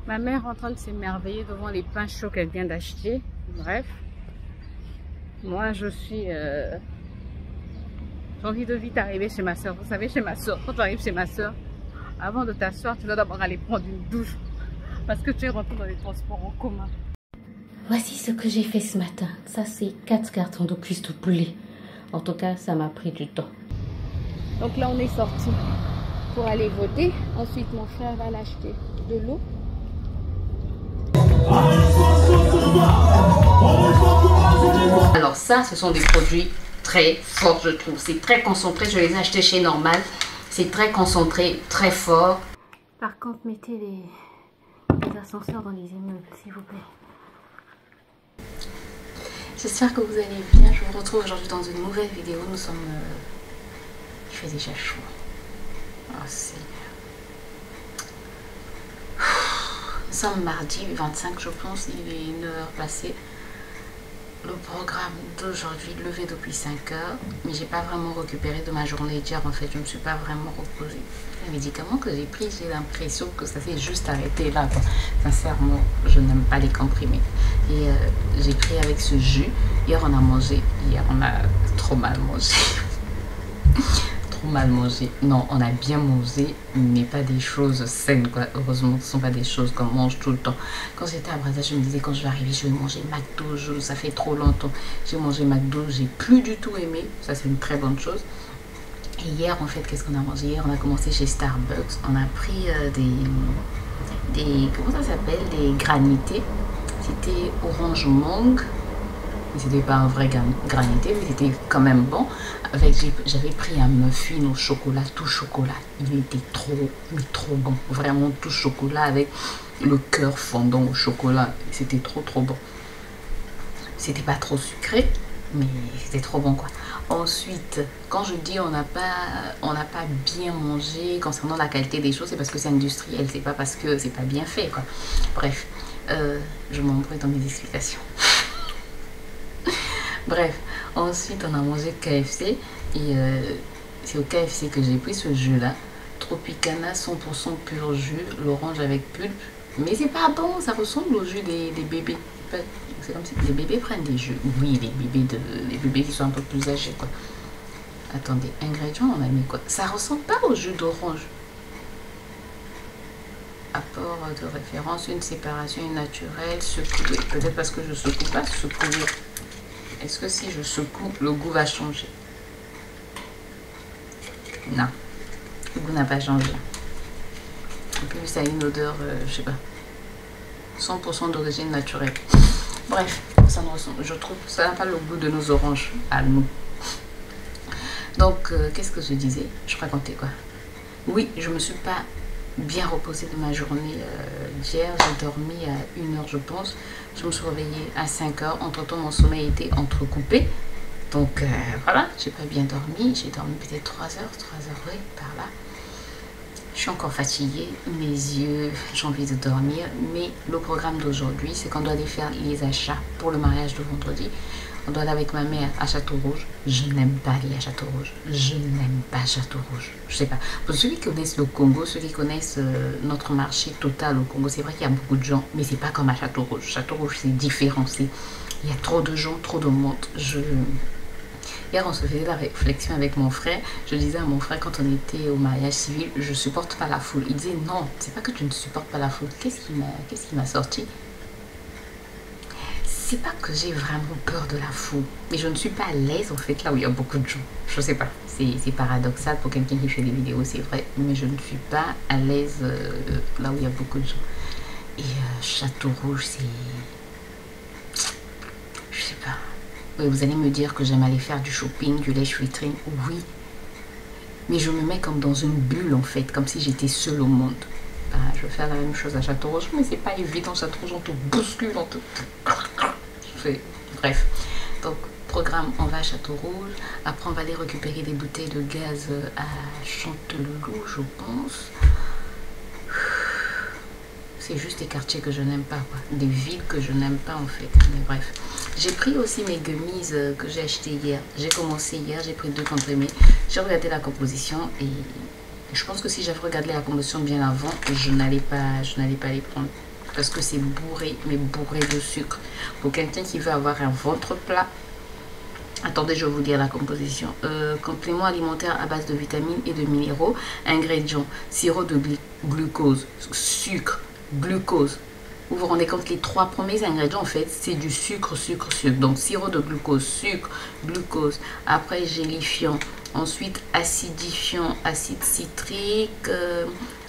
Ma mère est en train de s'émerveiller devant les pains chauds qu'elle vient d'acheter. Bref. Moi, je suis... J'ai envie de vite arriver chez ma soeur. Vous savez, chez ma soeur, quand tu arrives chez ma soeur, avant de t'asseoir, tu dois d'abord aller prendre une douche. Parce que tu es rentré dans les transports en commun. Voici ce que j'ai fait ce matin. Ça, c'est 4 cartons de cuisses de poulet. En tout cas, ça m'a pris du temps. Donc là, on est sorti pour aller voter. Ensuite, mon frère va l'acheter de l'eau. Alors ça, ce sont des produits très forts, je trouve. C'est très concentré. Je les ai achetés chez Normal. C'est très concentré, très fort. Par contre, mettez les ascenseurs dans les immeubles, s'il vous plaît. J'espère que vous allez bien. Je vous retrouve aujourd'hui dans une nouvelle vidéo. Nous sommes... Il fait déjà chaud. Oh, nous sommes mardi 25, je pense. Il est 1h passée. Le programme d'aujourd'hui, levé depuis 5 heures. Mais j'ai pas vraiment récupéré de ma journée d'hier. En fait, je ne me suis pas vraiment reposée. Les médicaments que j'ai pris, j'ai l'impression que ça s'est juste arrêté là, quoi. Sincèrement, je n'aime pas les comprimés. Et j'ai pris avec ce jus. Hier, on a mangé. Hier, on a trop mal mangé. Trop mal mangé. Non, on a bien mangé, mais pas des choses saines, quoi. Heureusement, ce ne sont pas des choses qu'on mange tout le temps. Quand j'étais à Brazza, je me disais, quand je vais arriver, je vais manger McDo. Ça fait trop longtemps. J'ai mangé McDo, j'ai plus du tout aimé. Ça, c'est une très bonne chose. Et hier, en fait, qu'est-ce qu'on a mangé? Hier, on a commencé chez Starbucks. On a pris des comment ça s'appelle? Des granités. C'était orange mangue. Mais c'était pas un vrai granité, mais c'était quand même bon. J'avais pris un muffin au chocolat, tout chocolat. Il était trop bon. Vraiment tout chocolat avec le cœur fondant au chocolat. C'était trop bon. C'était pas trop sucré, mais c'était trop bon, quoi. Ensuite, quand je dis on n'a pas bien mangé concernant la qualité des choses, c'est parce que c'est industriel, c'est pas parce que c'est pas bien fait, quoi. Bref, je m'embrouille dans mes explications. Bref, ensuite on a mangé KFC et c'est au KFC que j'ai pris ce jus là, Tropicana 100% pur jus, l'orange avec pulpe, mais c'est pas bon, ça ressemble au jus des bébés. C'est comme si les bébés prennent des jus. Oui, les bébés qui sont un peu plus âgés, quoi. Attendez, ingrédients, on a mis quoi? Ça ressemble pas au jus d'orange. Apport de référence, une séparation naturelle, secouer. Peut-être parce que je secoue pas, secouer. Est-ce que si je secoue, le goût va changer? Non, le goût n'a pas changé. En plus, ça a une odeur, je sais pas, 100% d'origine naturelle. Bref, ça me ressemble, je trouve que ça n'a pas le goût de nos oranges à nous. Donc, qu'est-ce que je disais? Je racontais quoi? Oui, je me suis pas bien reposée de ma journée d'hier. J'ai dormi à 1h, je pense. Je me suis réveillée à 5h. Entre-temps, mon sommeil était entrecoupé. Donc, voilà, j'ai pas bien dormi. J'ai dormi peut-être 3 heures, oui, par là. Je suis encore fatiguée, mes yeux, j'ai envie de dormir. Mais le programme d'aujourd'hui, c'est qu'on doit aller faire les achats pour le mariage de vendredi. On doit aller avec ma mère à Château-Rouge. Je n'aime pas aller à Château-Rouge. Je n'aime pas Château-Rouge. Je sais pas. Pour ceux qui connaissent le Congo, ceux qui connaissent notre marché total au Congo, c'est vrai qu'il y a beaucoup de gens, mais c'est pas comme à Château-Rouge. Château-Rouge, c'est différent. Il y a trop de gens, trop de monde. Hier, on se faisait la réflexion avec mon frère. Je disais à mon frère, quand on était au mariage civil, je supporte pas la foule. Il disait, non, c'est pas que tu ne supportes pas la foule. Qu'est-ce qui m'a sorti? C'est pas que j'ai vraiment peur de la foule, mais je ne suis pas à l'aise en fait là où il y a beaucoup de gens. Je sais pas, c'est paradoxal pour quelqu'un qui fait des vidéos, c'est vrai, mais je ne suis pas à l'aise là où il y a beaucoup de gens. Et Château-Rouge, c'est... Je sais pas. Oui, vous allez me dire que j'aime aller faire du shopping, du lèche vitrine, oui. Mais je me mets comme dans une bulle en fait, comme si j'étais seule au monde. Ben, je vais faire la même chose à Château-Rouge, mais c'est pas évident. Château-Rouge, on te bouscule, on te... Bref, donc programme, on va à Château-Rouge. Après on va aller récupérer des bouteilles de gaz à Chanteloup, je pense. C'est juste des quartiers que je n'aime pas, quoi. Des villes que je n'aime pas en fait. Mais bref, j'ai pris aussi mes gummies que j'ai acheté hier. J'ai commencé hier, j'ai pris 2 comprimés. J'ai regardé la composition et je pense que si j'avais regardé la composition bien avant, je n'allais pas les prendre. parce que c'est bourré, mais bourré de sucre. Pour quelqu'un qui veut avoir un ventre plat, attendez, je vais vous dire la composition. Complément alimentaire à base de vitamines et de minéraux. Ingrédients: sirop de glucose, sucre, glucose. Vous vous rendez compte, les 3 premiers ingrédients, en fait, c'est du sucre, sucre, sucre. Donc, sirop de glucose, sucre, glucose. Après, gélifiant. Ensuite, acidifiant, acide citrique.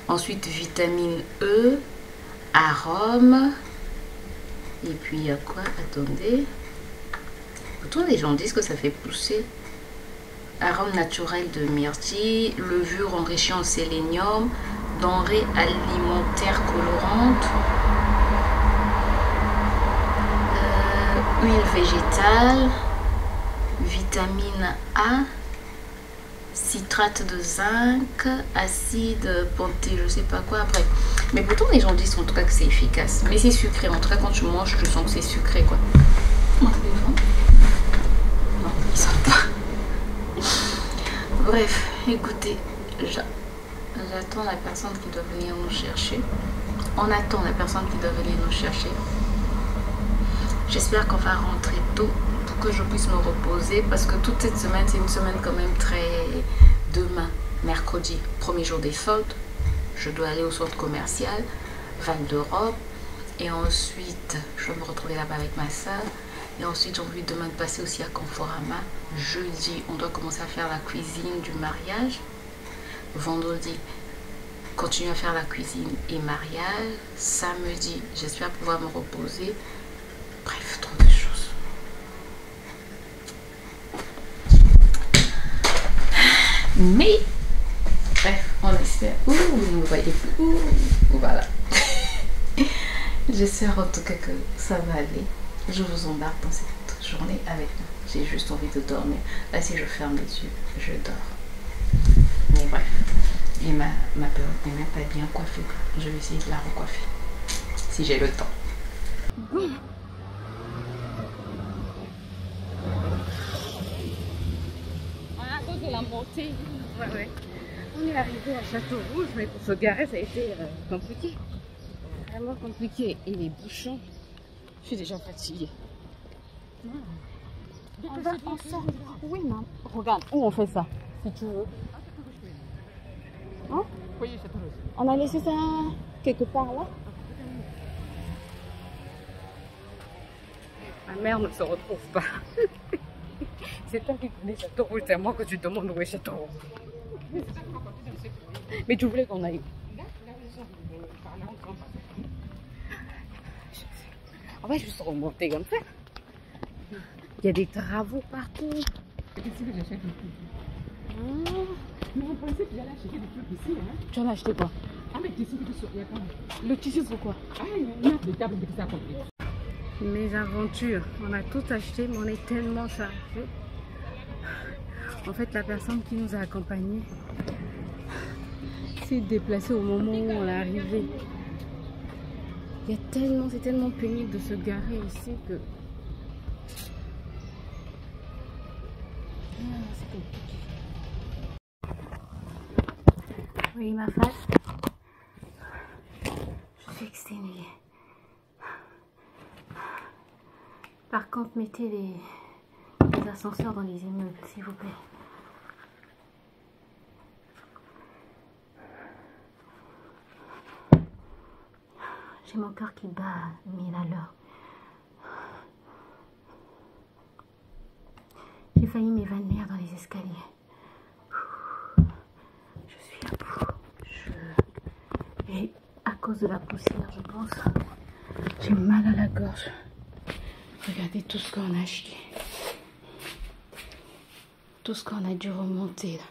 Ensuite, vitamine E, arôme. Et puis, il y a quoi? Attendez. Pourtant, les gens disent que ça fait pousser. Arôme naturel de myrtille, levure enrichie en sélénium, denrées alimentaires colorantes, huile végétale, vitamine A, citrate de zinc, acide ponté, je sais pas quoi après. Mais pourtant, les gens disent en tout cas que c'est efficace. Mais c'est sucré. En tout cas, quand tu manges, je sens que c'est sucré, quoi. Non, ils sortent pas. Bref, écoutez, j'attends la personne qui doit venir nous chercher. On attend la personne qui doit venir nous chercher. J'espère qu'on va rentrer tôt pour que je puisse me reposer, parce que toute cette semaine, c'est une semaine quand même très... Demain, mercredi, premier jour des soldes, je dois aller au centre commercial Val d'Europe, et ensuite je vais me retrouver là-bas avec ma soeur. Et ensuite, j'ai envie demain de passer aussi à Conforama. Jeudi, on doit commencer à faire la cuisine du mariage. Vendredi, continuer à faire la cuisine et mariage. Samedi, j'espère pouvoir me reposer. Bref, trop de choses. Mais, bref, on espère. Ouh, vous ne me voyez plus. Ouh, voilà. J'espère en tout cas que ça va aller. Je vous embarque dans cette journée avec moi. J'ai juste envie de dormir. Là, si je ferme les yeux, je dors. Mais bref. Et ma perruque n'est même pas bien coiffée. Je vais essayer de la recoiffer. Si j'ai le temps. À cause de la montée. Ouais. On est arrivé à Château-Rouge, mais pour se garer, ça a été compliqué. Vraiment compliqué. Et les bouchons, je suis déjà fatiguée. On va ensemble. Oui, maman. Regarde, où on fait ça, si tu veux. Hein? On a laissé ça quelque part là. Ma mère ne se retrouve pas. C'est toi qui connais Château-Rouge, c'est à moi que tu demandes où est Château-Rouge. Mais tu voulais qu'on aille. On va juste remonter comme ça. Il y a des travaux partout. Mais on pensait que j'allais acheter des trucs ici. Hein? Tu en as acheté quoi? Ah, mais tissu que il y a pas. Le tissu pourquoi? Ah, il y a des tables de ça compris. Mes aventures, on a tout acheté, mais on est tellement chargé. En fait, la personne qui nous a accompagnés s'est déplacée au moment où on est arrivé. C'est tellement pénible de se garer ici que... c'est compliqué. Vous voyez ma face? Je suis exténuée. Par contre, mettez les ascenseurs dans les immeubles, s'il vous plaît. J'ai mon cœur qui bat à 1000 à l'heure. J'ai failli m'évanouir dans les escaliers. Je suis à bout. Et à cause de la poussière, je pense, j'ai mal à la gorge. Regardez tout ce qu'on a acheté. Tout ce qu'on a dû remonter là.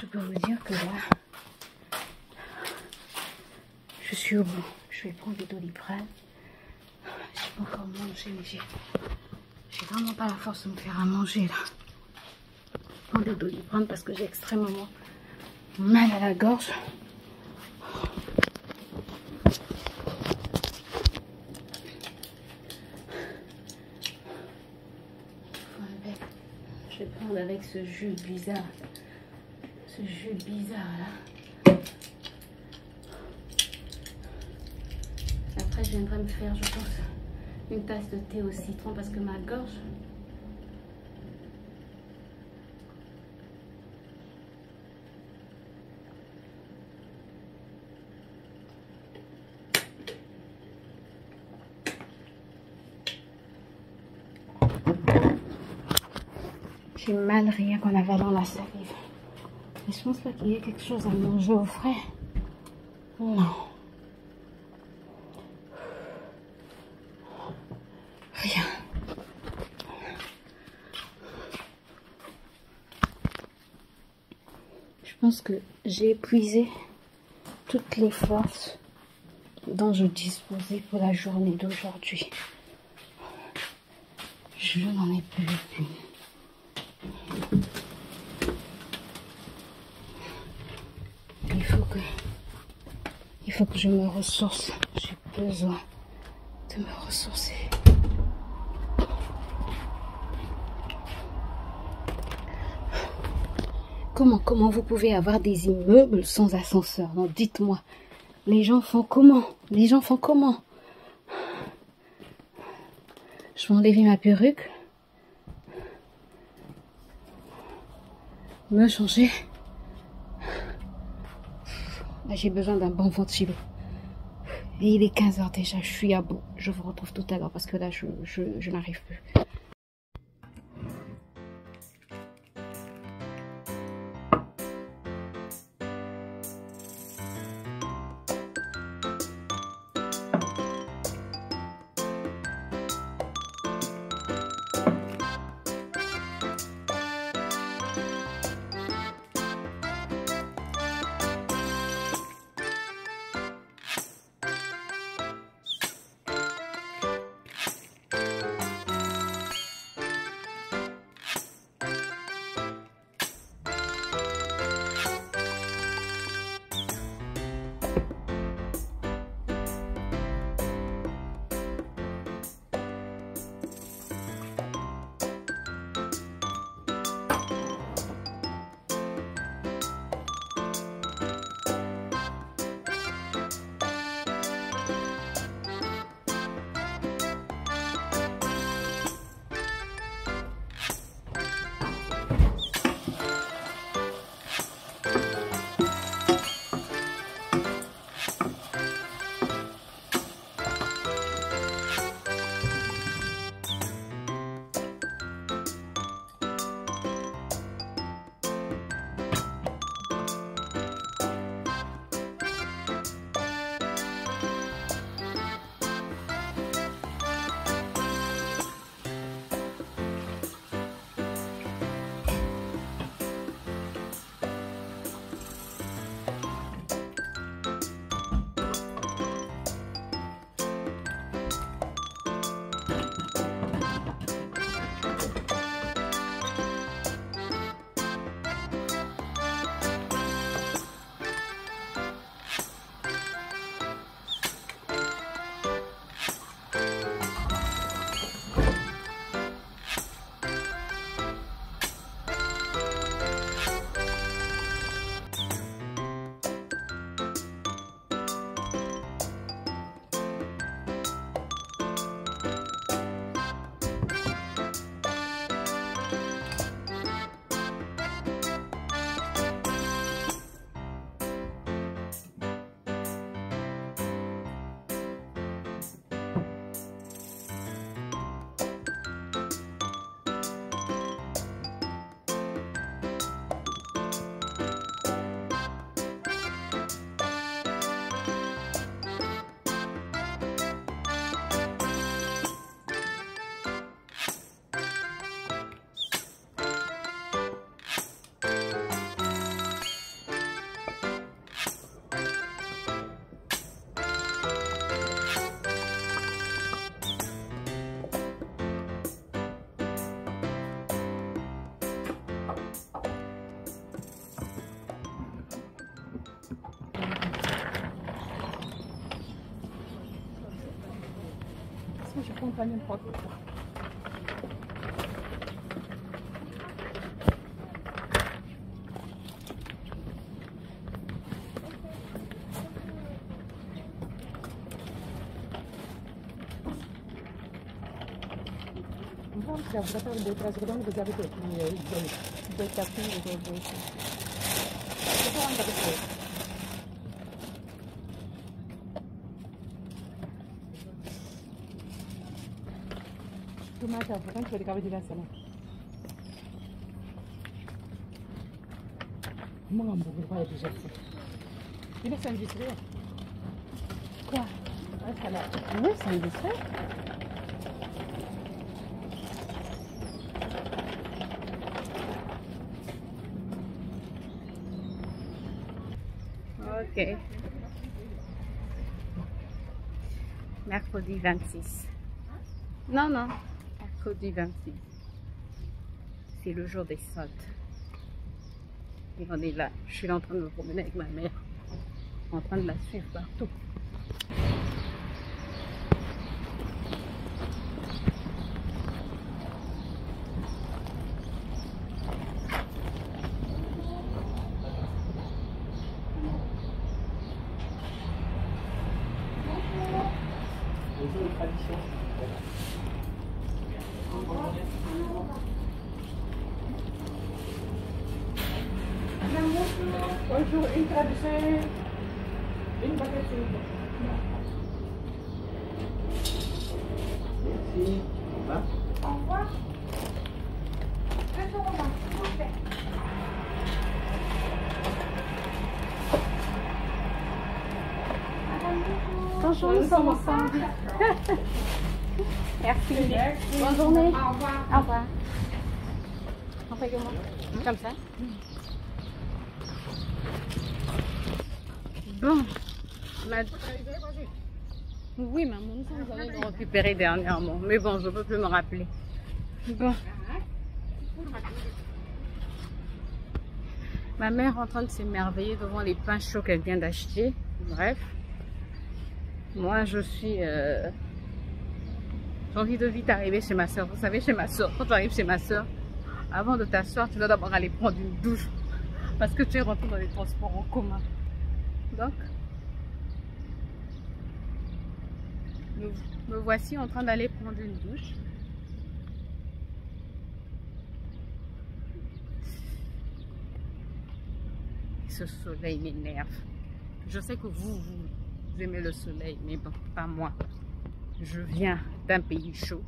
Je peux vous dire que là, je suis au bout. Je vais prendre du Doliprane. Je peux encore manger, mais j'ai vraiment pas la force de me faire à manger là. Je prends du Doliprane parce que j'ai extrêmement mal à la gorge. Je vais prendre avec ce jus bizarre. Ce jus bizarre là. je viendrai me faire, je pense, une tasse de thé au citron parce que ma gorge... J'ai mal rien qu'en avalant la salive. Et je pense pas qu'il y ait quelque chose à manger au frais. Non. Rien. Je pense que j'ai épuisé toutes les forces dont je disposais pour la journée d'aujourd'hui. Je n'en ai plus. Il faut que je me ressource. J'ai besoin de me ressourcer. Comment vous pouvez avoir des immeubles sans ascenseur? Non, dites-moi. Les gens font comment? Les gens font comment? Je vais enlever ma perruque. Me changer. J'ai besoin d'un bon ventilo. Et il est 15 h déjà, je suis à bout. Je vous retrouve tout à l'heure parce que là, je n'arrive plus. Je comprends n'importe quoi. Já vou para o trás do você vai ter dois capinhos e dois. Eu vou andar depois. Tu mais já vou cantar de cabelo de dança, né? Mambo, vai de jeito. Il est industriel. Quoi? Oui, c'est industriel. Ok. Mercredi 26. Non, non. Mercredi 26. C'est le jour des soldes. Et on est là. Je suis là en train de me promener avec ma mère. En train de la suivre partout. Bonjour, une traduction, une baguette. Merci. Au revoir. 2 €, s'il vous plaît. Bonjour, nous sommes ensemble. Merci. Bonne journée. Au revoir. Au revoir. On fait comment? Comme ça. Bon. Oui, maman, nous sommes allés le récupérer dernièrement. Mais bon, je ne peux plus me rappeler. Bon. Ma mère est en train de s'émerveiller devant les pains chauds qu'elle vient d'acheter. Bref. Moi, je suis... J'ai envie de vite arriver chez ma soeur. Vous savez, chez ma soeur, quand tu arrives chez ma soeur, avant de t'asseoir, tu dois d'abord aller prendre une douche. Parce que tu es rentré dans les transports en commun. Donc, me voici en train d'aller prendre une douche. Ce soleil m'énerve. Je sais que vous aimez le soleil, mais bon, pas moi. Je viens d'un pays chaud.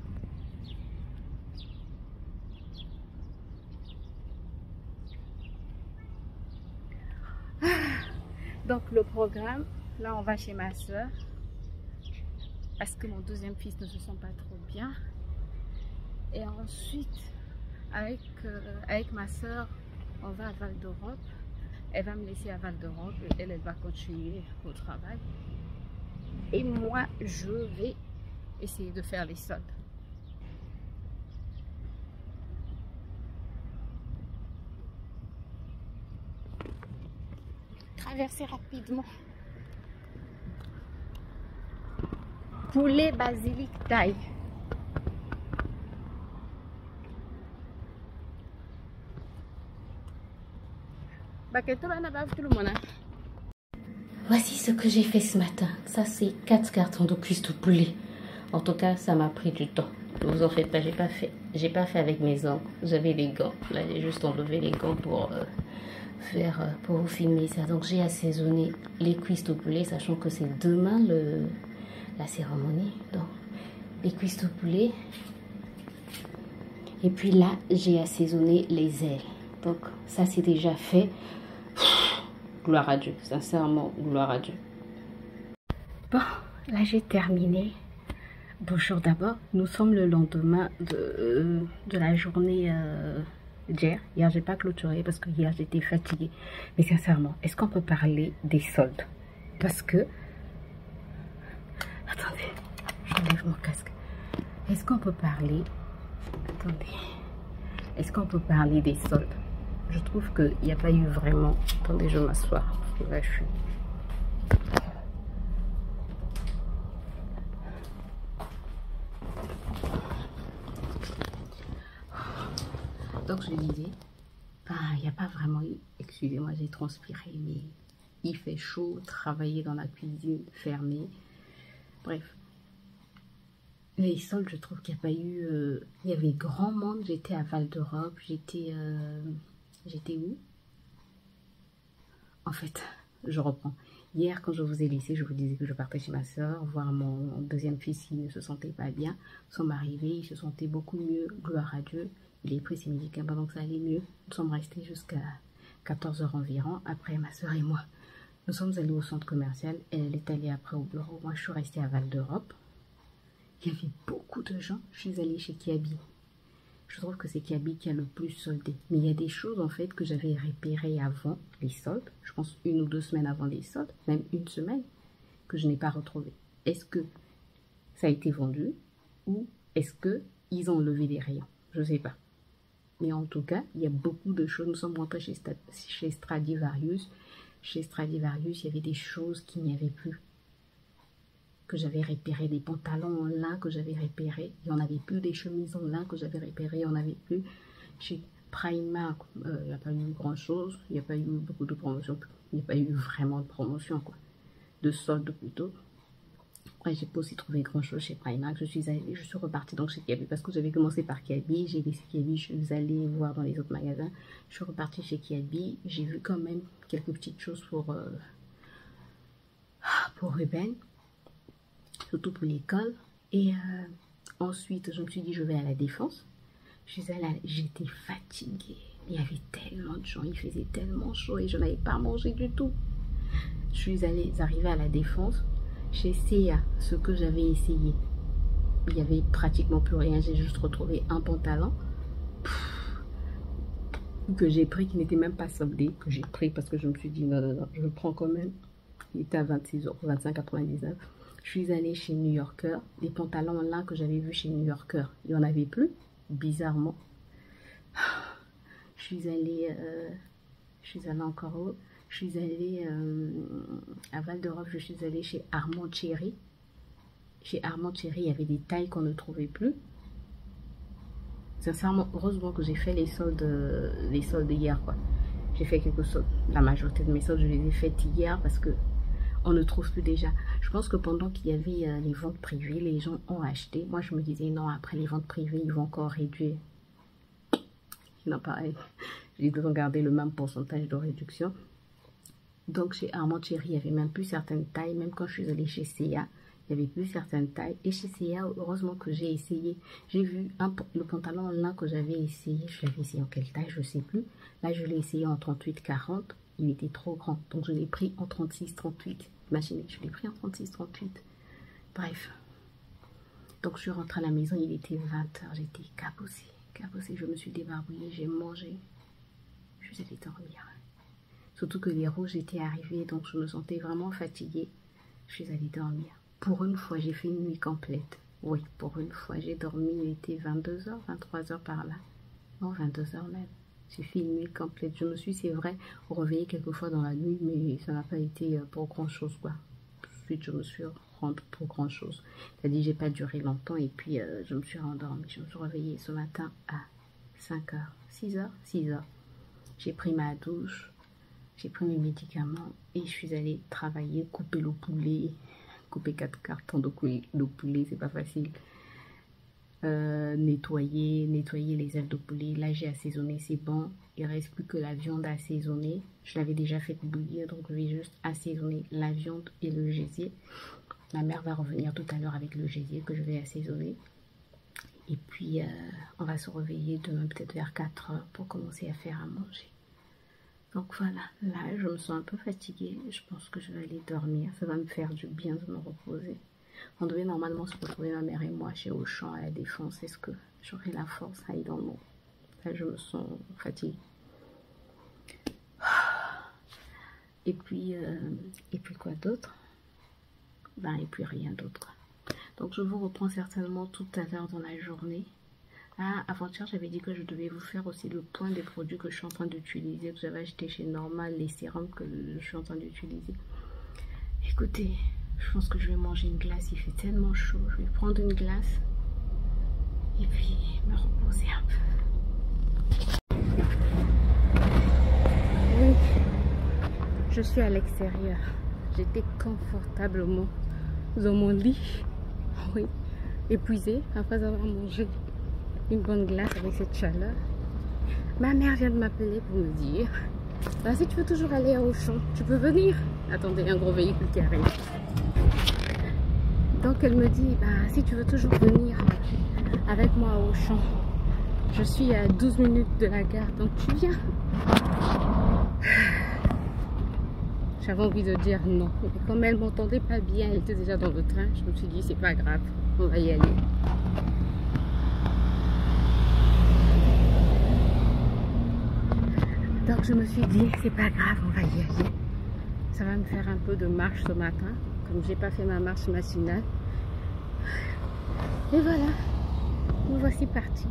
Donc le programme, là on va chez ma soeur parce que mon deuxième fils ne se sent pas trop bien. Et ensuite, avec ma soeur, on va à Val d'Europe. Elle va me laisser à Val d'Europe et elle va continuer au travail. Et moi, je vais essayer de faire les soldes. Traverser rapidement. Poulet basilic taille. Voici ce que j'ai fait ce matin. Ça, c'est 4 cartons de cuisses de poulet. En tout cas, ça m'a pris du temps. Ne vous en faites pas, j'ai pas fait avec mes ongles. J'avais les gants. Là, j'ai juste enlevé les gants pour pour vous filmer ça. Donc, j'ai assaisonné les cuisses de poulet, sachant que c'est demain la cérémonie. Donc, les cuisses de poulet. Et puis là, j'ai assaisonné les ailes. Donc, ça, c'est déjà fait. Gloire à Dieu, sincèrement, gloire à Dieu. Bon, là j'ai terminé. Bonjour d'abord, nous sommes le lendemain de la journée d'hier. Hier, j'ai pas clôturé parce que hier j'étais fatiguée. Mais sincèrement, est-ce qu'on peut parler des soldes? Parce que... Attendez, j'enlève mon casque. Est-ce qu'on peut parler... Attendez. Est-ce qu'on peut parler des soldes? Je trouve qu'il n'y a pas eu vraiment... Attendez, je m'assois. Là, je suis... Donc, je disais... il n'y a pas vraiment eu... Excusez-moi, j'ai transpiré, mais il fait chaud. Travailler dans la cuisine fermée. Bref. Les soldes, je trouve qu'il n'y a pas eu... il y avait grand monde. J'étais à Val d'Europe. J'étais où? En fait, je reprends. Hier, quand je vous ai laissé, je vous disais que je partais chez ma soeur, voir mon deuxième fils qui ne se sentait pas bien. Nous sommes arrivés, il se sentait beaucoup mieux, gloire à Dieu. Il a pris ses médicaments, donc ça allait mieux. Nous sommes restés jusqu'à 14 h environ. Après, ma soeur et moi, nous sommes allés au centre commercial. Elle est allée après au bureau. Moi, je suis restée à Val d'Europe. Il y avait beaucoup de gens. Je suis allée chez Kiabi. Je trouve que c'est Kiabi qui a le plus soldé. Mais il y a des choses en fait que j'avais repérées avant les soldes. Je pense 1 ou 2 semaines avant les soldes. Même 1 semaine que je n'ai pas retrouvé. Est-ce que ça a été vendu ou est-ce qu'ils ont levé les rayons? Je ne sais pas. Mais en tout cas, il y a beaucoup de choses. Nous sommes rentrés chez Stradivarius. Chez Stradivarius, il y avait des choses qu'il n'y avait plus. Que j'avais repéré, des pantalons en lin que j'avais repérés, il n'y en avait plus, des chemises en lin que j'avais repérées, il n'y en avait plus. Chez Primark, il n'y a pas eu grand chose, il n'y a pas eu beaucoup de promotions, il n'y a pas eu vraiment de promotion, quoi, de soldes plutôt. Après, j'ai pas aussi trouvé grand chose chez Primark. Je suis repartie donc chez Kiabi parce que j'avais commencé par Kiabi, j'ai laissé Kiabi, je suis allée voir dans les autres magasins. Je suis repartie chez Kiabi, j'ai vu quand même quelques petites choses pour Ruben. Surtout pour l'école. Et ensuite, je me suis dit, je vais à la Défense. J'étais fatiguée. Il y avait tellement de gens, il faisait tellement chaud et je n'avais pas mangé du tout. Je suis arrivée à la Défense. Chez C&A, ce que j'avais essayé, il n'y avait pratiquement plus rien. J'ai juste retrouvé un pantalon que j'ai pris, qui n'était même pas soldé, que j'ai pris parce que je me suis dit, non, je le prends quand même. Il était à 26 €, 25,99 €. Je suis allée chez New Yorker. Les pantalons là que j'avais vus chez New Yorker, il n'y en avait plus, bizarrement. Je suis allée encore où? Je suis allée à Val d'Europe. Je suis allée chez Armand Thierry. Chez Armand Thierry, il y avait des tailles qu'on ne trouvait plus. Sincèrement, heureusement que j'ai fait les soldes hier, quoi. J'ai fait quelques soldes. La majorité de mes soldes, je les ai faites hier parce que on ne trouve plus déjà. Je pense que pendant qu'il y avait les ventes privées, les gens ont acheté. Moi, je me disais, non, après les ventes privées, ils vont encore réduire. Non, pareil. Ils doivent garder le même pourcentage de réduction. Donc, chez Armand Thierry, il n'y avait même plus certaines tailles. Même quand je suis allée chez C&A, il n'y avait plus certaines tailles. Et chez C&A, heureusement que j'ai essayé. J'ai vu le pantalon là que j'avais essayé. Je l'avais essayé en quelle taille, je ne sais plus. Là, je l'ai essayé en 38-40. Il était trop grand, donc je l'ai pris en 36-38. Imaginez, je l'ai pris en 36-38. Bref. Donc je suis rentrée à la maison, il était 20 h. J'étais cabossée. Je me suis débarbouillée, j'ai mangé. Je suis allée dormir. Surtout que les rouges étaient arrivés, donc je me sentais vraiment fatiguée. Je suis allée dormir. Pour une fois, j'ai fait une nuit complète. Oui, pour une fois, j'ai dormi, il était 22 h, 23 h par là. Non, 22 h même. J'ai fait une nuit complète. Je me suis, c'est vrai, réveillée quelquefois dans la nuit, mais ça n'a pas été pour grand chose, quoi. Ensuite, je me suis rendue pour grand chose. C'est-à-dire, j'ai pas duré longtemps et puis je me suis rendormie. Je me suis réveillée ce matin à 5 h, 6 h. J'ai pris ma douche, j'ai pris mes médicaments et je suis allée travailler, couper le poulet, couper 4 cartons de poulet, c'est pas facile. Nettoyer les ailes de poulet. Là, j'ai assaisonné, c'est bon. Il reste plus que la viande à assaisonner. Je l'avais déjà fait bouillir, donc je vais juste assaisonner la viande et le gésier. Ma mère va revenir tout à l'heure avec le gésier que je vais assaisonner. Et puis, on va se réveiller demain peut-être vers 4 h pour commencer à faire à manger. Donc voilà, là, je me sens un peu fatiguée. Je pense que je vais aller dormir. Ça va me faire du bien de me reposer. On devait normalement se retrouver, ma mère et moi, chez Auchan à la Défense. Est-ce que j'aurai la force à aller dans le monde? Là, je me sens fatiguée. Et puis quoi d'autre? Ben, et puis rien d'autre. Donc, je vous reprends certainement tout à l'heure dans la journée. Ah, avant-hier, j'avais dit que je devais vous faire aussi le point des produits que je suis en train d'utiliser, que j'avais acheté chez Normal, les sérums que je suis en train d'utiliser. Écoutez, je pense que je vais manger une glace, il fait tellement chaud. Je vais prendre une glace et puis me reposer un peu. Oui, je suis à l'extérieur. J'étais confortablement dans mon lit. Oui, épuisée après avoir mangé une bonne glace avec cette chaleur. Ma mère vient de m'appeler pour me dire bah, si tu veux toujours aller à Auchan, tu peux venir. Attendez, un gros véhicule qui arrive. Donc elle me dit bah, si tu veux toujours venir avec moi à Auchan, je suis à 12 minutes de la gare, donc tu viens. J'avais envie de dire non, mais comme elle m'entendait pas bien, elle était déjà dans le train, je me suis dit c'est pas grave, on va y aller. Donc je me suis dit c'est pas grave, on va y aller. Ça va me faire un peu de marche ce matin, comme j'ai pas fait ma marche matinale. Et voilà, nous voici partis.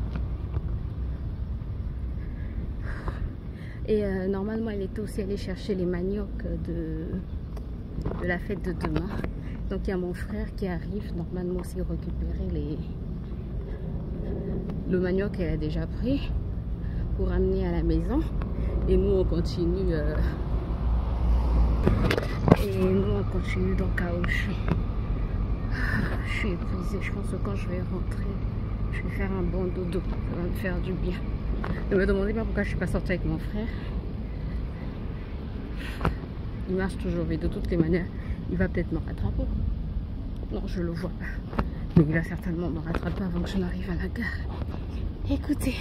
Et normalement, elle était aussi allée chercher les maniocs de la fête de demain. Donc il y a mon frère qui arrive normalement aussi récupérer le manioc qu'elle a déjà pris pour amener à la maison. Et nous on continue. Donc à Auchan. Je suis épuisée. Je pense que quand je vais rentrer, je vais faire un bon dodo. Ça va me faire du bien. Ne me demandez pas pourquoi je ne suis pas sortie avec mon frère. Il marche toujours, mais de toutes les manières, il va peut-être me rattraper. Non, je le vois pas. Mais il va certainement me rattraper avant que je n'arrive à la gare. Écoutez,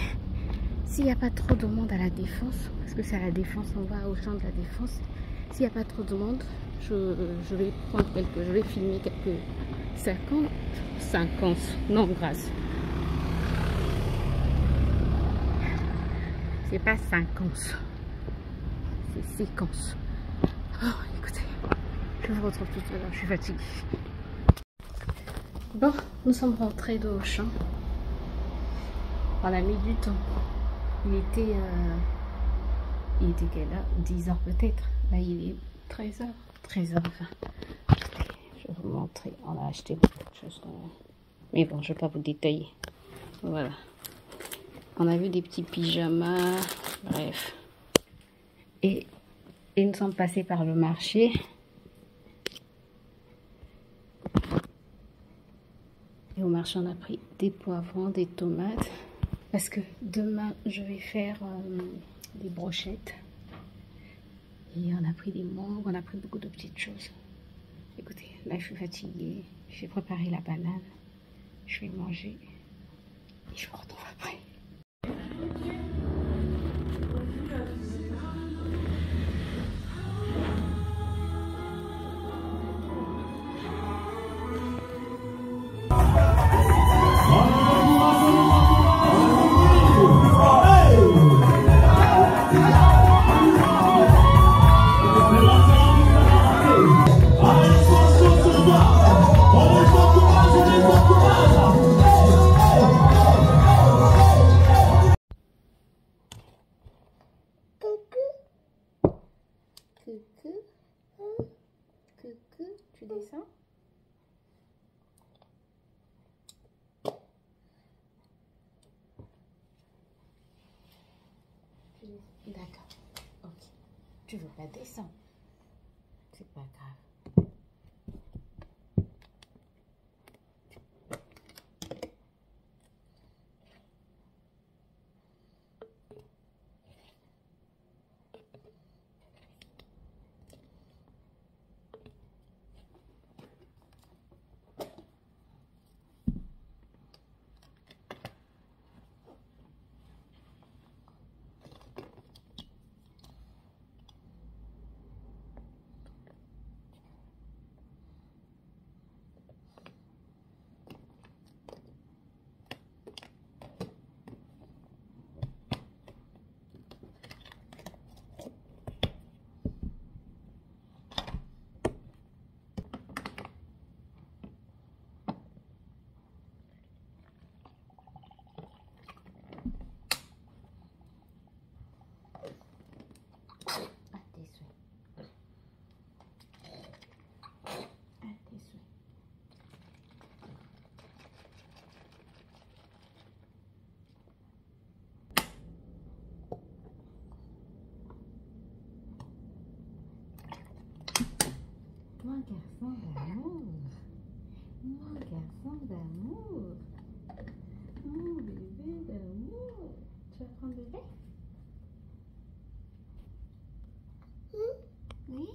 s'il n'y a pas trop de monde à la Défense, parce que c'est à la Défense, on va au champ de la Défense. S'il n'y a pas trop de monde, je vais prendre je vais filmer quelques 50, non grâce. C'est pas 50, c'est séquence. Oh, écoutez, je vous retrouve tout à l'heure, je suis fatiguée. Bon, nous sommes rentrés de Auchan. On a mis du temps. Il était quelle heure? 10h peut-être. Là, il est 13h. 13h20. Je vais vous montrer. On a acheté beaucoup de choses. Mais bon, je ne vais pas vous détailler. Voilà. On a vu des petits pyjamas. Bref. Et nous sommes passés par le marché. Et au marché, on a pris des poivrons, des tomates. Parce que demain, je vais faire des brochettes. Et on a pris des mangues, on a pris beaucoup de petites choses. Écoutez, là, je suis fatiguée. J'ai préparé la banane. Je vais manger. Et je vous retrouve après. Coucou, tu descends? D'accord, ok. Tu veux pas descendre? C'est pas grave. Oh, garçon d'amour. Oh, bébé d'amour. Tu vas prendre bébé? Oui.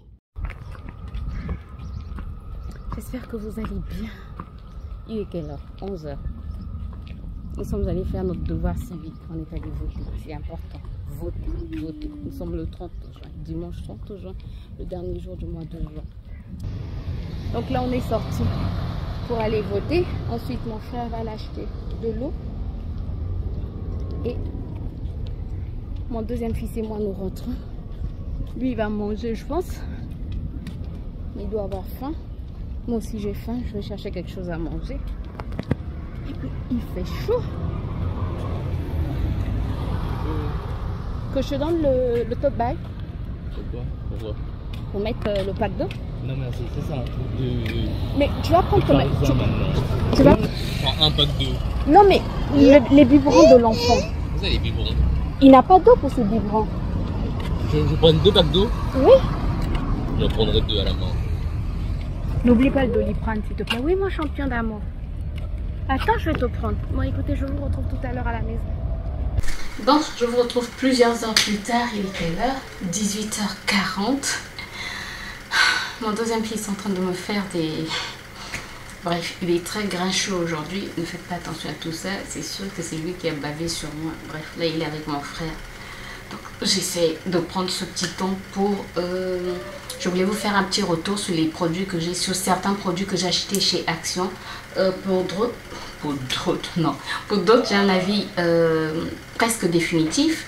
J'espère que vous allez bien. Il est quelle heure? 11 h. Nous sommes allés faire notre devoir civique. On est allé voter. C'est important. Voter, voter. Nous sommes le 30 juin. Dimanche 30 juin, le dernier jour du mois de juin. Donc là, on est sorti pour aller voter. Ensuite, mon frère va l'acheter de l'eau. Et mon deuxième fils et moi, nous rentrons. Lui, il va manger, je pense. Il doit avoir faim. Moi aussi, j'ai faim. Je vais chercher quelque chose à manger. Et puis, il fait chaud. Que je te donne le top bag. Pourquoi? Pourquoi? Pour mettre le pack d'eau. Non, merci, c'est ça un truc de... Mais tu vas prendre comme... Tu vas... prends un pack d'eau. Non, mais les biberons de l'enfant. Vous avez les biberons? Il n'a pas d'eau pour ces biberons. Je prends 2 packs d'eau? Oui. J'en prendrai 2 à la main. N'oublie pas le Doliprane, s'il te plaît. Oui, mon champion d'amour. Attends, je vais te prendre. Bon, écoutez, je vous retrouve tout à l'heure à la maison. Bon, je vous retrouve plusieurs heures plus tard. Il est quelle heure? 18 h 40. Mon deuxième fils est en train de me faire des... Bref, il est très grincheux aujourd'hui. Ne faites pas attention à tout ça. C'est sûr que c'est lui qui a bavé sur moi. Bref, là, il est avec mon frère. Donc, j'essaie de prendre ce petit temps pour... je voulais vous faire un petit retour sur les produits que j'ai, sur certains produits que j'ai achetés chez Action. Pour d'autres, j'ai un avis presque définitif.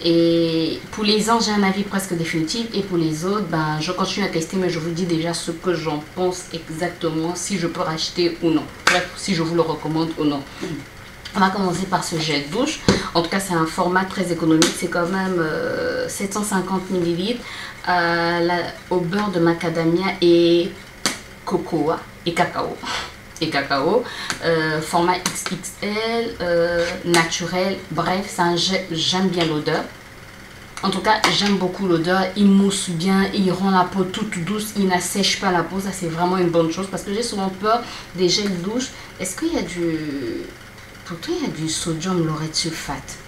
Et pour les uns, j'ai un avis presque définitif. Et pour les autres, ben, je continue à tester, mais je vous dis déjà ce que j'en pense exactement, si je peux racheter ou non. Bref, si je vous le recommande ou non. On va commencer par ce gel douche. En tout cas, c'est un format très économique. C'est quand même 750 ml au beurre de macadamia et cocoa et cacao. Format XXL, naturel. Bref, c'est un gel, j'aime bien l'odeur. En tout cas, j'aime beaucoup l'odeur. Il mousse bien, il rend la peau toute douce, il n'assèche pas la peau. Ça, c'est vraiment une bonne chose parce que j'ai souvent peur des gels douche. Est-ce qu'il y a du... Pourtant, il y a du sodium laureth sulfate.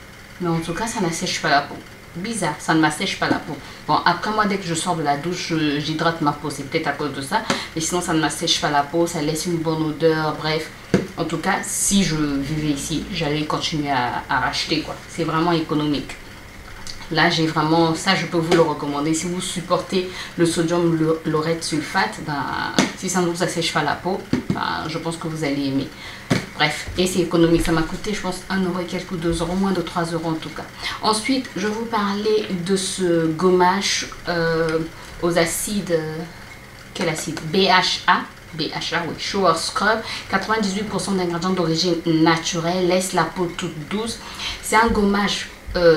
Mais en tout cas, ça n'assèche pas la peau. Bizarre, ça ne m'assèche pas la peau. Bon, après moi, dès que je sors de la douche, j'hydrate ma peau. C'est peut-être à cause de ça. Mais sinon, ça ne m'assèche pas la peau. Ça laisse une bonne odeur. Bref, en tout cas, si je vivais ici, j'allais continuer à racheter, quoi. C'est vraiment économique. Là, j'ai vraiment... Ça, je peux vous le recommander. Si vous supportez le sodium laureth sulfate, ben, si ça ne vous assèche pas la peau, ben, je pense que vous allez aimer. Bref, et c'est économique. Ça m'a coûté, je pense, 1 € et quelques, ou 2 €, moins de 3 € en tout cas. Ensuite, je vais vous parler de ce gommage aux acides... quel acide? BHA, oui, Shower Scrub. 98% d'ingrédients d'origine naturelle, laisse la peau toute douce. C'est un gommage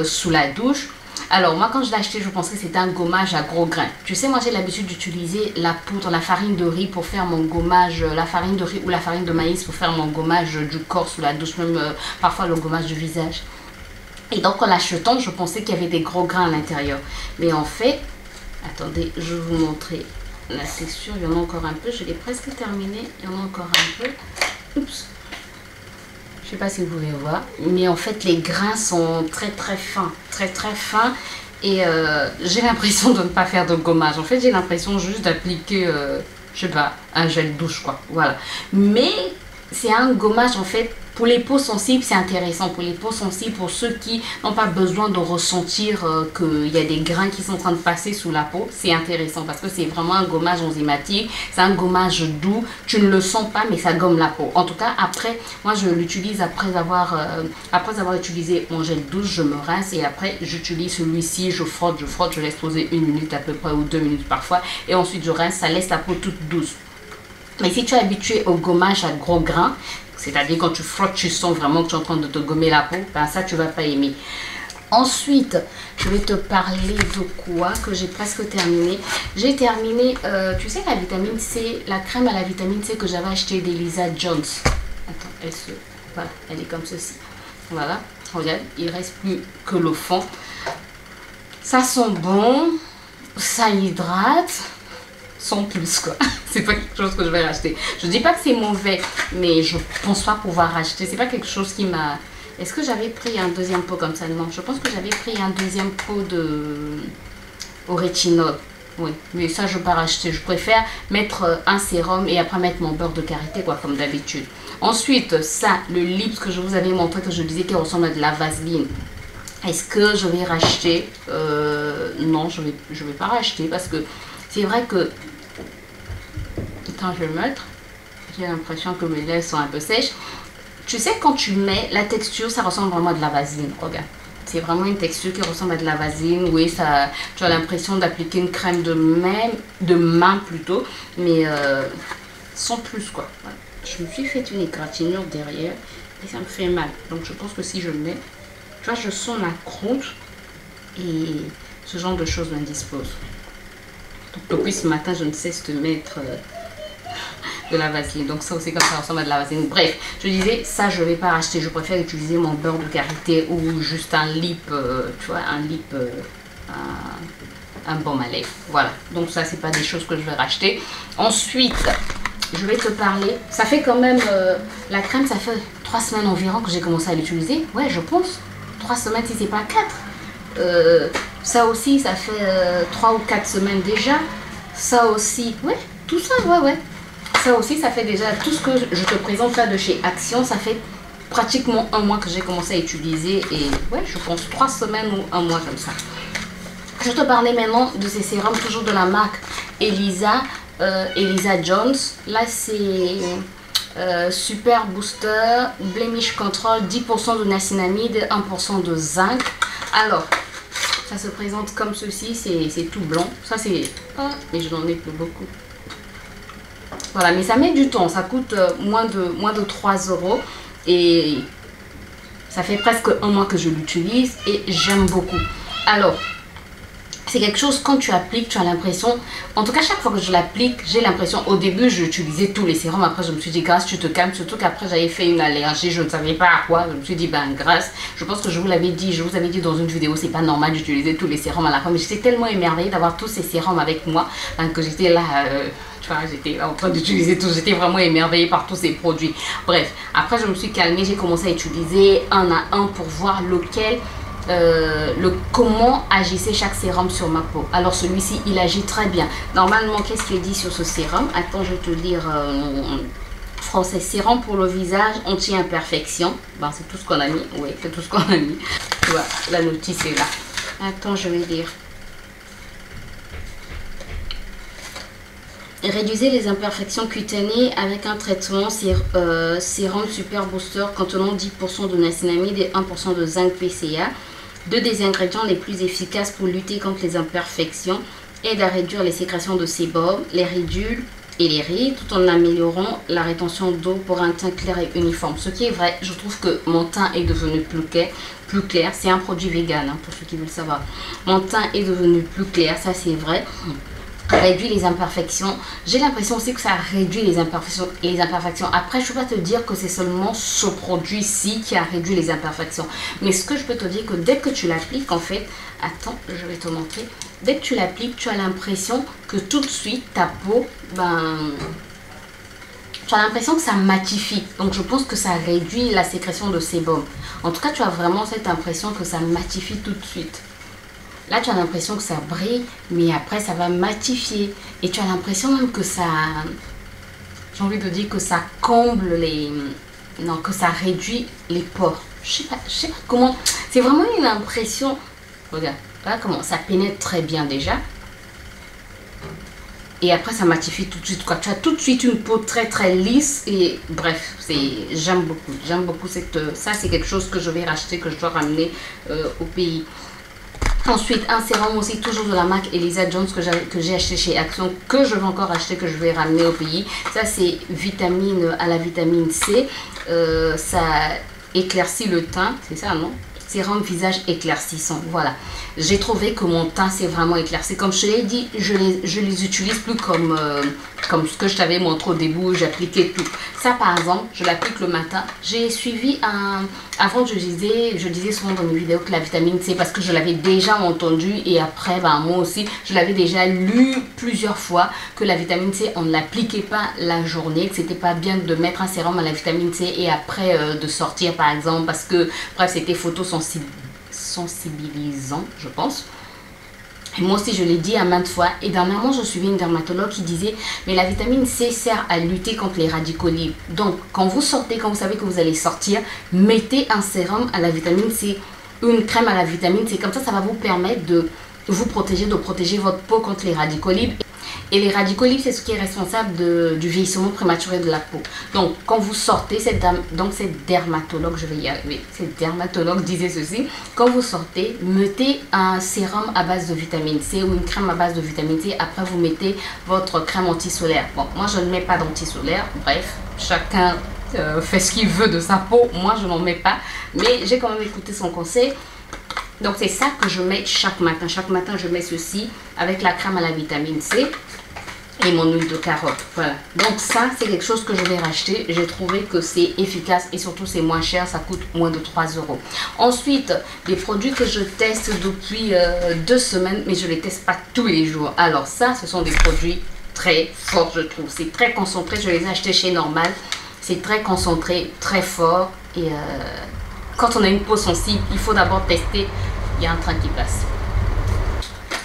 sous la douche. Alors moi quand je l'ai acheté, je pensais que c'était un gommage à gros grains. Tu sais, moi j'ai l'habitude d'utiliser la poudre, la farine de riz pour faire mon gommage, la farine de riz ou la farine de maïs pour faire mon gommage du corps sous la douche, même parfois le gommage du visage. Et donc en l'achetant, je pensais qu'il y avait des gros grains à l'intérieur. Mais en fait, attendez, je vais vous montrer la texture. Il y en a encore un peu, je l'ai presque terminé. Il y en a encore un peu. Oups. Je sais pas si vous pouvez voir, mais en fait les grains sont très fins, très fins, et j'ai l'impression de ne pas faire de gommage. En fait, j'ai l'impression juste d'appliquer, je sais pas, un gel douche, quoi. Voilà. Mais c'est un gommage en fait. Pour les peaux sensibles, c'est intéressant. Pour les peaux sensibles, pour ceux qui n'ont pas besoin de ressentir qu'il y a des grains qui sont en train de passer sous la peau, c'est intéressant parce que c'est vraiment un gommage enzymatique. C'est un gommage doux. Tu ne le sens pas, mais ça gomme la peau. En tout cas, après, moi, je l'utilise après avoir utilisé mon gel douche. Je me rince et après, j'utilise celui-ci. Je frotte, je laisse poser 1 minute à peu près ou 2 minutes parfois. Et ensuite, je rince. Ça laisse la peau toute douce. Mais si tu es habitué au gommage à gros grains, c'est-à-dire quand tu frottes, tu sens vraiment que tu es en train de te gommer la peau, ben ça tu vas pas aimer. Ensuite, je vais te parler de quoi que j'ai presque terminé. J'ai terminé, tu sais la vitamine C, la crème à la vitamine C que j'avais acheté d'Elisa Jones. Attends, voilà, elle est comme ceci. Voilà, regarde, il reste plus que le fond. Ça sent bon, ça hydrate. sans plus quoi. C'est pas quelque chose que je vais racheter. Je dis pas que c'est mauvais, mais je pense pas pouvoir racheter. C'est pas quelque chose qui m'a... Est-ce que j'avais pris un deuxième pot comme ça? Non, je pense que j'avais pris un deuxième pot au rétinol. Oui, mais ça je ne vais pas racheter. Je préfère mettre un sérum et après mettre mon beurre de karité quoi, comme d'habitude. Ensuite, ça, le lips que je vous avais montré, que je disais qu'il ressemble à de la vaseline. Est-ce que je vais racheter? Non, je vais pas racheter parce que c'est vrai que... Attends, je vais le mettre. J'ai l'impression que mes lèvres sont un peu sèches. Tu sais, quand tu mets la texture, ça ressemble vraiment à de la vaseline. Regarde. C'est vraiment une texture qui ressemble à de la vaseline. Oui, ça, tu as l'impression d'appliquer une crème de main plutôt. Mais sans plus quoi. Voilà. Je me suis fait une égratignure derrière. Et ça me fait mal. Donc je pense que si je mets... Tu vois, je sens la croûte. Et ce genre de choses m'indispose. Donc depuis ce matin, je ne cesse de mettre... de la vaseline, donc ça aussi comme ça ressemble à de la vaseline. Bref, je disais ça je vais pas racheter, je préfère utiliser mon beurre de karité ou juste un lip, tu vois, un lip, un baume à lèvres. Voilà, donc ça c'est pas des choses que je vais racheter. Ensuite je vais te parler, ça fait quand même la crème, ça fait 3 semaines environ que j'ai commencé à l'utiliser. Ouais, je pense 3 semaines si c'est pas 4. Ça aussi ça fait 3 ou 4 semaines déjà. Ça aussi, ouais, tout ça, ouais. Ça aussi, ça fait déjà tout ce que je te présente là de chez Action. Ça fait pratiquement 1 mois que j'ai commencé à utiliser. Et ouais, je pense 3 semaines ou 1 mois comme ça. Je te parlais maintenant de ces sérums, toujours de la marque Elisa Jones. Là, c'est Super Booster, Blemish Control, 10% de niacinamide, 1% de zinc. Alors, ça se présente comme ceci. C'est tout blanc. Ça, c'est... Ah, mais je n'en ai plus beaucoup. Voilà, mais ça met du temps, ça coûte moins de 3 € et ça fait presque 1 mois que je l'utilise et j'aime beaucoup. Alors, c'est quelque chose quand tu appliques, tu as l'impression, en tout cas chaque fois que je l'applique, j'ai l'impression, au début j'utilisais tous les sérums, après je me suis dit grâce tu te calmes, surtout qu'après j'avais fait une allergie, je ne savais pas à quoi, je me suis dit ben grâce, je pense que je vous avais dit dans une vidéo, c'est pas normal d'utiliser tous les sérums à la fois, mais j'étais tellement émerveillée d'avoir tous ces sérums avec moi, hein, que j'étais là... j'étais en train d'utiliser tout, j'étais vraiment émerveillée par tous ces produits. Bref, après je me suis calmée, j'ai commencé à utiliser un à un pour voir lequel, comment agissait chaque sérum sur ma peau. Alors celui-ci, il agit très bien. Normalement, qu'est-ce qu'il dit sur ce sérum? Attends, je vais te lire français. Sérum pour le visage, anti-imperfection. Ben, c'est tout ce qu'on a mis. Oui, c'est tout ce qu'on a mis. Tu vois, la notice est là. Attends, je vais lire. Réduisez les imperfections cutanées avec un traitement sérum Super Booster contenant 10% de niacinamide et 1% de zinc PCA. 2 des ingrédients les plus efficaces pour lutter contre les imperfections, aident à réduire les sécrétions de sébum, les ridules et les rides, tout en améliorant la rétention d'eau pour un teint clair et uniforme. Ce qui est vrai, je trouve que mon teint est devenu plus clair. C'est un produit vegan, hein, pour ceux qui veulent savoir. Mon teint est devenu plus clair, ça c'est vrai. Réduit les imperfections. J'ai l'impression aussi que ça réduit les imperfections. Après, je ne peux pas te dire que c'est seulement ce produit-ci qui a réduit les imperfections. Mais ce que je peux te dire, que dès que tu l'appliques, en fait, attends, je vais te montrer. Dès que tu l'appliques, tu as l'impression que tout de suite, ta peau, tu as l'impression que ça matifie. Donc, je pense que ça réduit la sécrétion de sébum. En tout cas, tu as vraiment cette impression que ça matifie tout de suite. Là, tu as l'impression que ça brille, mais après, ça va matifier. Et tu as l'impression même que ça... J'ai envie de dire que ça comble les... Non, que ça réduit les pores. Je sais pas comment... C'est vraiment une impression... Regarde, voilà comment ça pénètre très bien déjà. Et après, ça matifie tout de suite, quoi. Tu as tout de suite une peau très, très lisse. Et bref, j'aime beaucoup. J'aime beaucoup cette... Ça, c'est quelque chose que je vais racheter, que je dois ramener au pays. Ensuite, un sérum aussi, toujours de la marque Elisa Jones que j'ai acheté chez Action, que je vais encore acheter, que je vais ramener au pays. Ça, c'est vitamine à la vitamine C. Ça éclaircit le teint, c'est ça, non? Sérum visage éclaircissant. Voilà. J'ai trouvé que mon teint s'est vraiment éclairci. Comme je te l'ai dit, je les utilise plus comme Comme ce que je t'avais montré au début, j'appliquais tout. Ça, par exemple, je l'applique le matin. J'ai suivi avant, je disais souvent dans mes vidéos que la vitamine C, parce que je l'avais déjà entendu et après, ben, moi aussi, je l'avais déjà lu plusieurs fois que la vitamine C, on ne l'appliquait pas la journée, que c'était pas bien de mettre un sérum à la vitamine C et après de sortir, par exemple, parce que, bref, c'était photosensibilisant, je pense. Et moi aussi, je l'ai dit à maintes fois. Et dernièrement, je suivais une dermatologue qui disait mais la vitamine C sert à lutter contre les radicaux libres. Donc, quand vous sortez, quand vous savez que vous allez sortir, mettez un sérum à la vitamine C, une crème à la vitamine C. Comme ça va vous permettre de vous protéger, de protéger votre peau contre les radicaux libres. Et les radicaux libres, c'est ce qui est responsable du vieillissement prématuré de la peau. Donc, quand vous sortez, cette dermatologue, je vais y arriver, cette dermatologue disait ceci, quand vous sortez, mettez un sérum à base de vitamine C ou une crème à base de vitamine C. Après, vous mettez votre crème anti-solaire. Bon, moi, je ne mets pas d'anti-solaire. Bref, chacun fait ce qu'il veut de sa peau. Moi, je n'en mets pas. Mais j'ai quand même écouté son conseil. Donc, c'est ça que je mets chaque matin. Chaque matin, je mets ceci avec la crème à la vitamine C et mon huile de carotte. Voilà. Donc, ça, c'est quelque chose que je vais racheter. J'ai trouvé que c'est efficace et surtout, c'est moins cher. Ça coûte moins de 3 €. Ensuite, les produits que je teste depuis 2 semaines, mais je ne les teste pas tous les jours. Alors, ça, ce sont des produits très forts, je trouve. C'est très concentré. Je les ai achetés chez Normal. C'est très concentré, très fort et... quand on a une peau sensible, il faut d'abord tester. Il y a un train qui passe.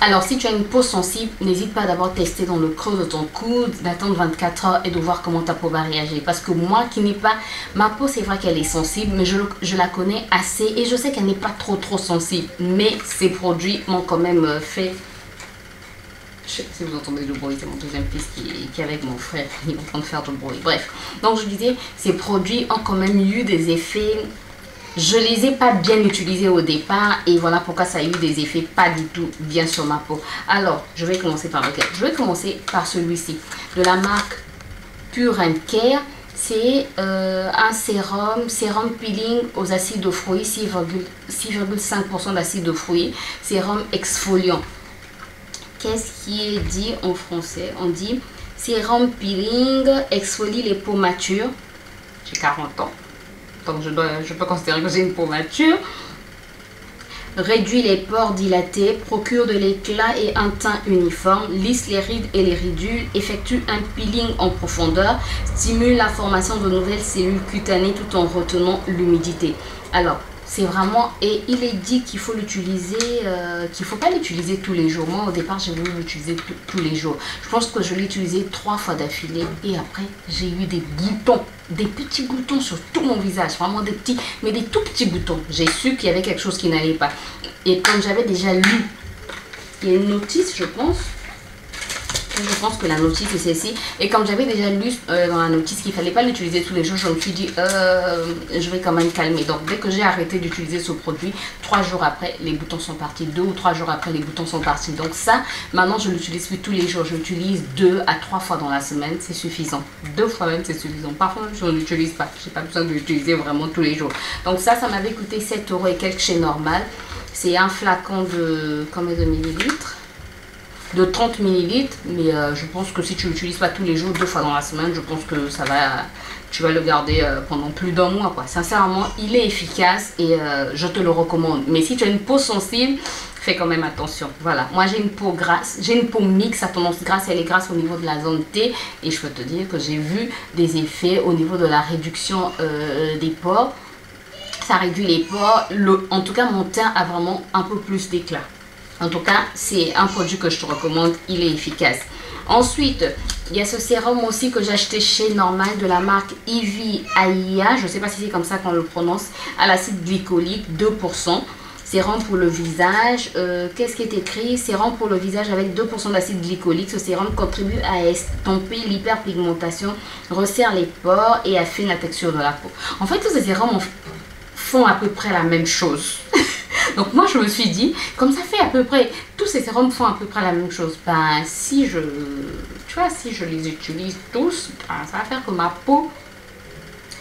Alors, si tu as une peau sensible, n'hésite pas d'abord tester dans le creux de ton coude, d'attendre 24 heures et de voir comment ta peau va réagir. Parce que moi qui n'ai pas... Ma peau, c'est vrai qu'elle est sensible, mais je la connais assez et je sais qu'elle n'est pas trop sensible. Mais ces produits m'ont quand même fait... Je sais pas si vous entendez le bruit, c'est mon deuxième fils qui est avec mon frère. Il est en train de faire du bruit. Bref, donc je disais, ces produits ont quand même eu des effets... Je les ai pas bien utilisés au départ et voilà pourquoi ça a eu des effets pas du tout bien sur ma peau. Alors, je vais commencer par lequel? Je vais commencer par celui-ci de la marque Pure and Care. C'est un sérum peeling aux acides de fruits, 6,5% d'acides de fruits, sérum exfoliant. Qu'est-ce qui est dit en français? On dit sérum peeling exfolie les peaux matures. J'ai 40 ans. Donc je peux considérer que j'ai une peau mature. Réduit les pores dilatés, procure de l'éclat et un teint uniforme, lisse les rides et les ridules, effectue un peeling en profondeur, stimule la formation de nouvelles cellules cutanées tout en retenant l'humidité. Alors, c'est vraiment... Et il est dit qu'il faut l'utiliser, qu'il ne faut pas l'utiliser tous les jours. Moi, au départ, j'ai voulu l'utiliser tous les jours. Je pense que je l'ai utilisé 3 fois d'affilée. Et après, j'ai eu des boutons. Des petits boutons sur tout mon visage. Vraiment des petits, mais des tout petits boutons. J'ai su qu'il y avait quelque chose qui n'allait pas. Et comme j'avais déjà lu, il y a une notice, je pense. Je pense que la notice est celle-ci. Et comme j'avais déjà lu dans la notice qu'il ne fallait pas l'utiliser tous les jours, je me suis dit, je vais quand même calmer. Donc, dès que j'ai arrêté d'utiliser ce produit, 3 jours après, les boutons sont partis. 2 ou 3 jours après, les boutons sont partis. Donc ça, maintenant, je l'utilise plus tous les jours. Je l'utilise 2 à 3 fois dans la semaine. C'est suffisant. 2 fois même, c'est suffisant. Parfois, je ne l'utilise pas. Je n'ai pas besoin de l'utiliser vraiment tous les jours. Donc ça m'avait coûté 7 € et quelques chez Normal. C'est un flacon de combien de millilitres? De 30 ml, mais je pense que si tu l'utilises pas tous les jours, 2 fois dans la semaine, je pense que ça va, tu vas le garder pendant plus d'1 mois, quoi. Sincèrement, il est efficace et je te le recommande. Mais si tu as une peau sensible, fais quand même attention. Voilà, moi j'ai une peau grasse, j'ai une peau mixte à tendance grasse, elle est grasse au niveau de la zone T et je peux te dire que j'ai vu des effets au niveau de la réduction des pores. Ça réduit les pores, en tout cas mon teint a vraiment un peu plus d'éclat. En tout cas, c'est un produit que je te recommande, il est efficace. Ensuite, il y a ce sérum aussi que j'ai acheté chez Normal de la marque Ivy Aia. Je ne sais pas si c'est comme ça qu'on le prononce. À l'acide glycolique, 2%. Sérum pour le visage. Qu'est-ce qui est écrit? Sérum pour le visage avec 2% d'acide glycolique. Ce sérum contribue à estomper l'hyperpigmentation, resserre les pores et affine la texture de la peau. En fait, tous ces sérums font à peu près la même chose. Donc moi je me suis dit, comme ça fait à peu près, tous ces sérums font à peu près la même chose. Ben si je les utilise tous, ben, ça va faire que ma peau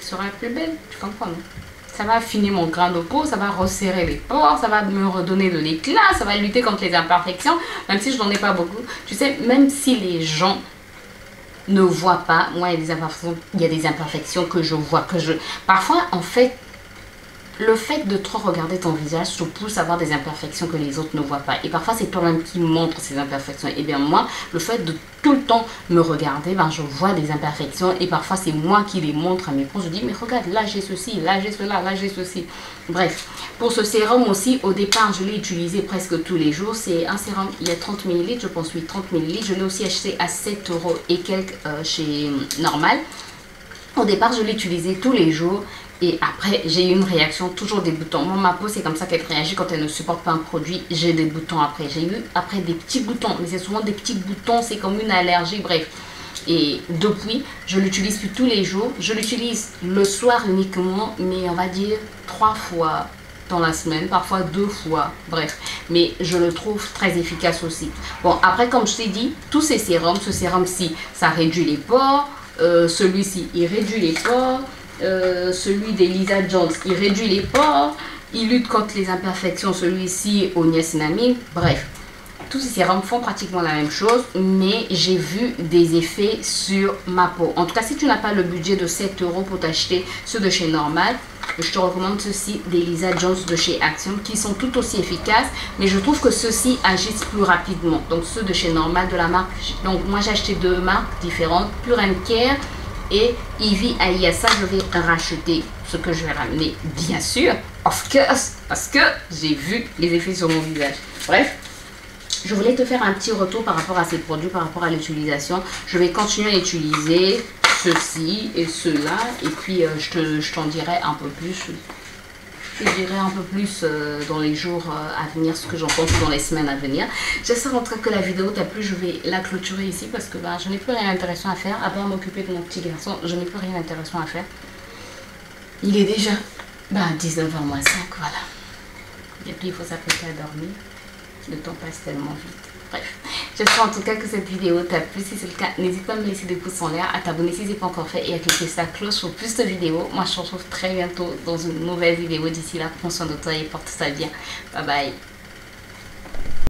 sera plus belle, tu comprends, non? Ça va affiner mon grain de peau, ça va resserrer les pores, ça va me redonner de l'éclat, ça va lutter contre les imperfections, même si je n'en ai pas beaucoup. Tu sais, même si les gens ne voient pas. Moi, il y a des imperfections que je vois, Parfois, en fait, le fait de trop regarder ton visage te pousse à voir des imperfections que les autres ne voient pas. Et parfois, c'est toi-même qui montres ces imperfections. Et bien moi, le fait de tout le temps me regarder, ben, je vois des imperfections. Et parfois, c'est moi qui les montre à mes proches. Je dis, mais regarde, là j'ai ceci, là j'ai cela, là j'ai ceci. Bref, pour ce sérum aussi, au départ, je l'ai utilisé presque tous les jours. C'est un sérum, il y a 30 ml, je pense, oui, 30 ml. Je l'ai aussi acheté à 7 € et quelques chez Normal. Au départ, je l'ai utilisé tous les jours. Et après, j'ai eu une réaction, toujours des boutons. Moi, ma peau, c'est comme ça qu'elle réagit quand elle ne supporte pas un produit. J'ai des boutons après. J'ai eu après des petits boutons. Mais c'est souvent des petits boutons. C'est comme une allergie. Bref. Et depuis, je l'utilise plus tous les jours. Je l'utilise le soir uniquement. Mais on va dire 3 fois dans la semaine. Parfois 2 fois. Bref. Mais je le trouve très efficace aussi. Bon, après, comme je t'ai dit, tous ces sérums. Ce sérum-ci, ça réduit les pores. Celui-ci, il réduit les pores. Celui d'Elisa Jones, il réduit les pores, il lutte contre les imperfections, celui-ci au niacinamide. Bref, tous ces sérums font pratiquement la même chose, mais j'ai vu des effets sur ma peau. En tout cas, si tu n'as pas le budget de 7 € pour t'acheter ceux de chez Normal, je te recommande ceux-ci d'Elisa Jones de chez Action, qui sont tout aussi efficaces, mais je trouve que ceux-ci agissent plus rapidement. Donc ceux de chez Normal, de la marque, donc moi j'ai acheté 2 marques différentes, Pure & Care et Ivy Ayasa. Je vais racheter ce que je vais ramener, bien sûr, of course, parce que j'ai vu les effets sur mon visage. Bref, je voulais te faire un petit retour par rapport à ces produits, par rapport à l'utilisation. Je vais continuer à utiliser ceux-ci et ceux-là, et puis je t'en dirai un peu plus. Je dirai un peu plus dans les jours à venir ce que j'en pense, dans les semaines à venir. J'espère en tout cas que la vidéo t'a plu. Je vais la clôturer ici parce que je n'ai plus rien d'intéressant à faire. À part m'occuper de mon petit garçon, je n'ai plus rien d'intéressant à faire. Il est déjà 19h moins 5, voilà. Et puis il faut s'apprêter à dormir. Le temps passe tellement vite. Bref, j'espère en tout cas que cette vidéo t'a plu. Si c'est le cas, n'hésite pas à me laisser des pouces en l'air, à t'abonner si ce n'est pas encore fait et à cliquer sur la cloche pour plus de vidéos. Moi, je te retrouve très bientôt dans une nouvelle vidéo. D'ici là, prends soin de toi et porte-toi bien. Bye bye.